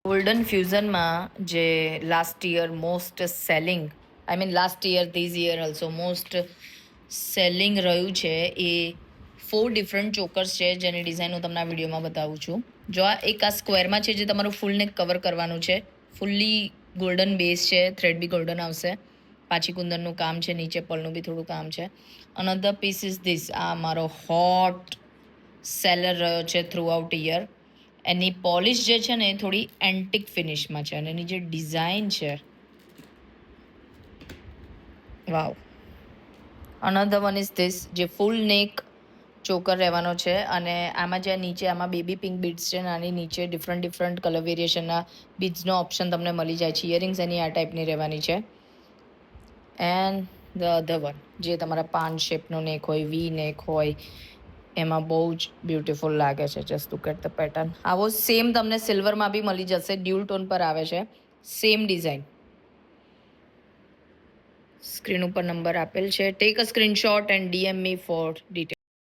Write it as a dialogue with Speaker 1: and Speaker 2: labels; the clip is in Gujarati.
Speaker 1: ગોલ્ડન ફ્યુઝનમાં જે last year most selling last year this year also most selling રહ્યું છે એ 4 ડિફરન્ટ ચોકર્સ છે જેની ડિઝાઇન હું તમને આ વિડીયોમાં બતાવું છું. જો આ સ્ક્વેરમાં છે જે તમારું ફૂલ નેક કવર કરવાનું છે. ફૂલ્લી ગોલ્ડન બેઝ છે, થ્રેડ બી ગોલ્ડન આવશે, પાછી કુંદનનું કામ છે, નીચે પલનું બી થોડું કામ છે. Another piece is this. આ મારો હોટ સેલર રહ્યો છે થ્રુ આઉટ યર. એની પોલિશ જે છે ને એ થોડી એન્ટિક ફિનિશમાં છે અને એની જે ડિઝાઇન છે, વાવ. અનધર વન ઇઝ ધીસ, જે ફૂલ નેક ચોકર રહેવાનો છે અને આમાં જે નીચે આમાં બેબી પિંક બીડ્સ છે, આની નીચે ડિફરન્ટ કલર વેરિએશનના બીડ્સનો ઓપ્શન તમને મળી જાય છે. ઇયરિંગ્સ એની આ ટાઈપની રહેવાની છે. એન્ડ ધ અધર વન, જે તમારા પાન શેપનો નેક હોય, વી નેક હોય, એમાં બહુ જ બ્યુટીફુલ લાગે છે. Just look at the pattern. આવો સેમ તમને સિલ્વરમાં બી મળી જશે, ડ્યુલ ટોન પર આવે છે, સેમ ડિઝાઇન. સ્ક્રીન ઉપર નંબર આપેલ છે. Take a screenshot and DM me for detail.